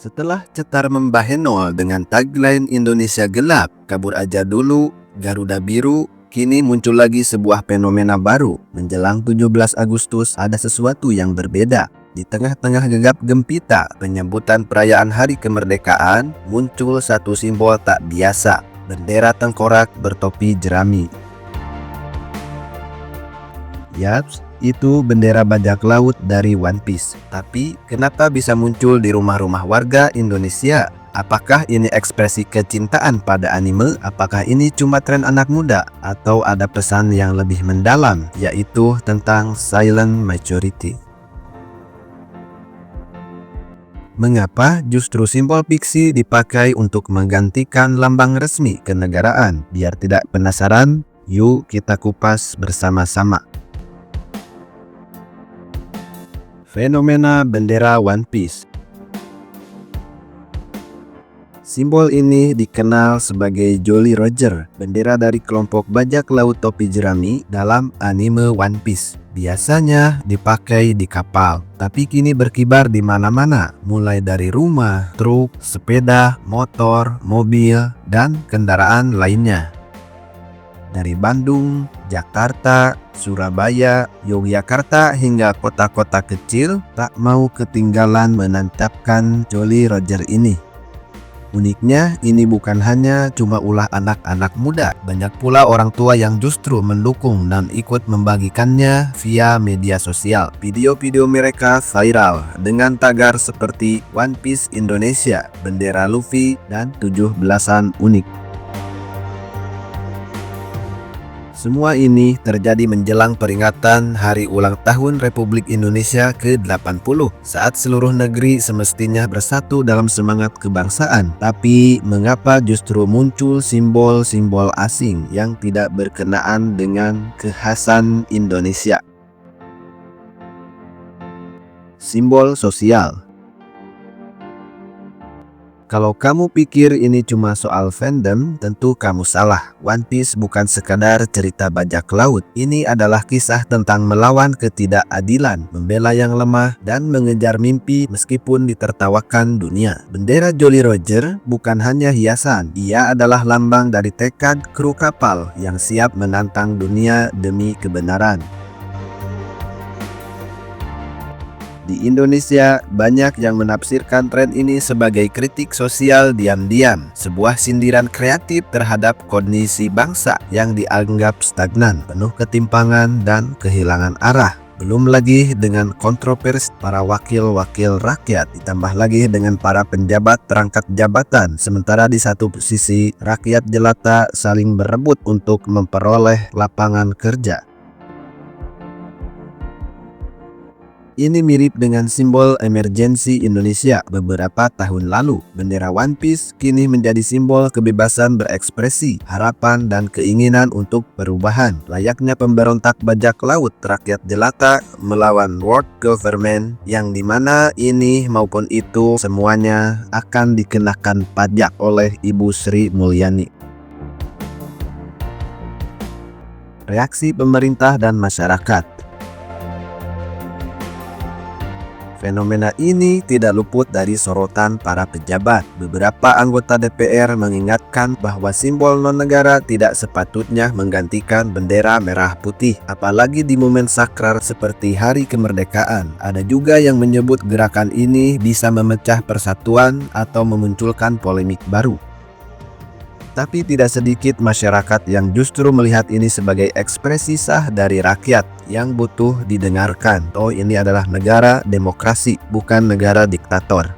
Setelah cetar membahenol dengan tagline Indonesia gelap, kabur aja dulu, Garuda biru, kini muncul lagi sebuah fenomena baru. Menjelang 17 Agustus ada sesuatu yang berbeda. Di tengah-tengah gegap gempita penyambutan perayaan Hari Kemerdekaan, muncul satu simbol tak biasa, bendera tengkorak bertopi jerami. Yaps, itu bendera bajak laut dari One Piece. Tapi kenapa bisa muncul di rumah-rumah warga Indonesia? Apakah ini ekspresi kecintaan pada anime? Apakah ini cuma tren anak muda? Atau ada pesan yang lebih mendalam, yaitu tentang silent majority? Mengapa justru simbol fiksi dipakai untuk menggantikan lambang resmi kenegaraan? Biar tidak penasaran, yuk kita kupas bersama-sama. Fenomena bendera One Piece. Simbol ini dikenal sebagai Jolly Roger, bendera dari kelompok bajak laut topi jerami dalam anime One Piece. Biasanya dipakai di kapal, tapi kini berkibar di mana-mana, mulai dari rumah, truk, sepeda, motor, mobil, dan kendaraan lainnya. Dari Bandung, Jakarta, Surabaya, Yogyakarta hingga kota-kota kecil tak mau ketinggalan menantapkan Jolly Roger ini. Uniknya, ini bukan hanya cuma ulah anak-anak muda, banyak pula orang tua yang justru mendukung dan ikut membagikannya via media sosial. Video-video mereka viral dengan tagar seperti One Piece Indonesia, bendera Luffy, dan 17-an unik. Semua ini terjadi menjelang peringatan Hari Ulang Tahun Republik Indonesia ke-80 saat seluruh negeri semestinya bersatu dalam semangat kebangsaan. Tapi mengapa justru muncul simbol-simbol asing yang tidak berkenaan dengan kekhasan Indonesia? Simbol sosial. Kalau kamu pikir ini cuma soal fandom, tentu kamu salah. One Piece bukan sekadar cerita bajak laut. Ini adalah kisah tentang melawan ketidakadilan, membela yang lemah, dan mengejar mimpi meskipun ditertawakan dunia. Bendera Jolly Roger bukan hanya hiasan, ia adalah lambang dari tekad kru kapal yang siap menantang dunia demi kebenaran. Di Indonesia, banyak yang menafsirkan tren ini sebagai kritik sosial diam-diam, sebuah sindiran kreatif terhadap kondisi bangsa yang dianggap stagnan, penuh ketimpangan dan kehilangan arah. Belum lagi dengan kontroversi para wakil-wakil rakyat, ditambah lagi dengan para penjabat terangkat jabatan, sementara di satu sisi rakyat jelata saling berebut untuk memperoleh lapangan kerja. Ini mirip dengan simbol emergensi Indonesia beberapa tahun lalu. Bendera One Piece kini menjadi simbol kebebasan berekspresi, harapan, dan keinginan untuk perubahan. Layaknya pemberontak bajak laut, rakyat jelata melawan world government yang dimana ini maupun itu semuanya akan dikenakan pajak oleh Ibu Sri Mulyani. Reaksi pemerintah dan masyarakat. Fenomena ini tidak luput dari sorotan para pejabat. Beberapa anggota DPR mengingatkan bahwa simbol non-negara tidak sepatutnya menggantikan bendera merah putih, apalagi di momen sakral seperti Hari Kemerdekaan. Ada juga yang menyebut gerakan ini bisa memecah persatuan atau memunculkan polemik baru. Tapi tidak sedikit masyarakat yang justru melihat ini sebagai ekspresi sah dari rakyat yang butuh didengarkan. Oh, ini adalah negara demokrasi, bukan negara diktator.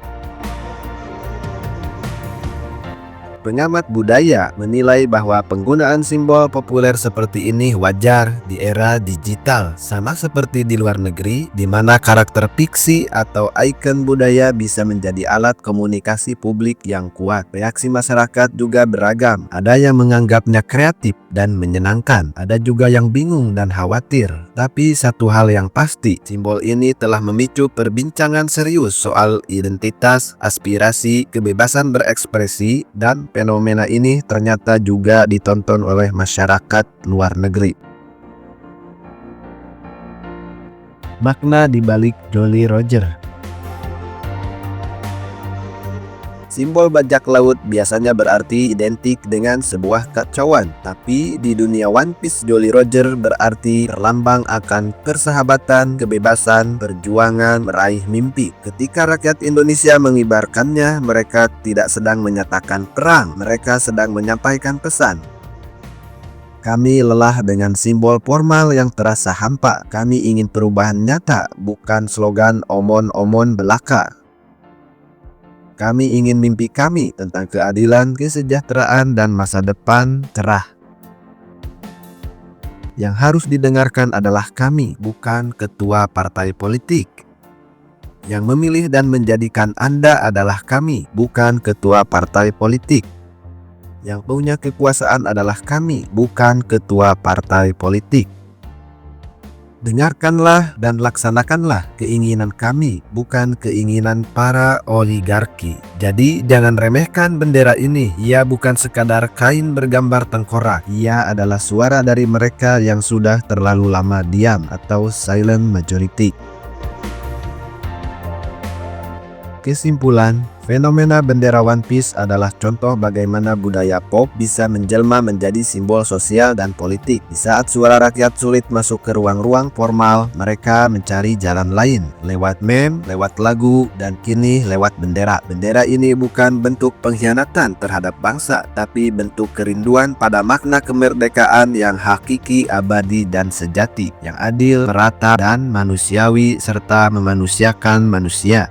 Pengamat budaya menilai bahwa penggunaan simbol populer seperti ini wajar di era digital, sama seperti di luar negeri, di mana karakter fiksi atau ikon budaya bisa menjadi alat komunikasi publik yang kuat. Reaksi masyarakat juga beragam, ada yang menganggapnya kreatif dan menyenangkan, ada juga yang bingung dan khawatir. Tapi satu hal yang pasti, simbol ini telah memicu perbincangan serius soal identitas, aspirasi, kebebasan berekspresi, dan fenomena ini ternyata juga ditonton oleh masyarakat luar negeri. Makna di balik Jolly Roger. Simbol bajak laut biasanya berarti identik dengan sebuah kacauan, tapi di dunia One Piece Jolly Roger berarti perlambang akan persahabatan, kebebasan, perjuangan, meraih mimpi. Ketika rakyat Indonesia mengibarkannya, mereka tidak sedang menyatakan perang, mereka sedang menyampaikan pesan. Kami lelah dengan simbol formal yang terasa hampa. Kami ingin perubahan nyata, bukan slogan omon-omon belaka. Kami ingin mimpi kami tentang keadilan, kesejahteraan, dan masa depan cerah. Yang harus didengarkan adalah kami, bukan ketua partai politik. Yang memilih dan menjadikan Anda adalah kami, bukan ketua partai politik. Yang punya kekuasaan adalah kami, bukan ketua partai politik. Dengarkanlah dan laksanakanlah keinginan kami, bukan keinginan para oligarki. Jadi jangan remehkan bendera ini. Ia bukan sekadar kain bergambar tengkorak. Ia adalah suara dari mereka yang sudah terlalu lama diam atau silent majority. Kesimpulan, fenomena bendera One Piece adalah contoh bagaimana budaya pop bisa menjelma menjadi simbol sosial dan politik. Di saat suara rakyat sulit masuk ke ruang-ruang formal, mereka mencari jalan lain, lewat meme, lewat lagu, dan kini lewat bendera. Bendera ini bukan bentuk pengkhianatan terhadap bangsa, tapi bentuk kerinduan pada makna kemerdekaan yang hakiki, abadi, dan sejati, yang adil, merata, dan manusiawi, serta memanusiakan manusia.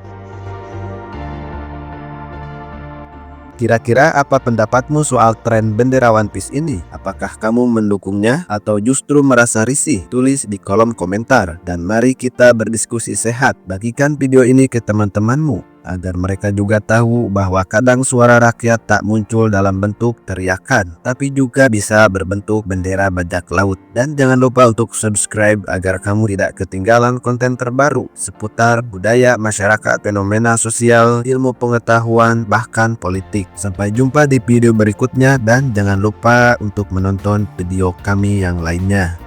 Kira-kira apa pendapatmu soal tren bendera One Piece ini? Apakah kamu mendukungnya atau justru merasa risih? Tulis di kolom komentar dan mari kita berdiskusi sehat. Bagikan video ini ke teman-temanmu agar mereka juga tahu bahwa kadang suara rakyat tak muncul dalam bentuk teriakan, tapi juga bisa berbentuk bendera bajak laut. Dan jangan lupa untuk subscribe agar kamu tidak ketinggalan konten terbaru seputar budaya, masyarakat, fenomena sosial, ilmu pengetahuan, bahkan politik. Sampai jumpa di video berikutnya dan jangan lupa untuk menonton video kami yang lainnya.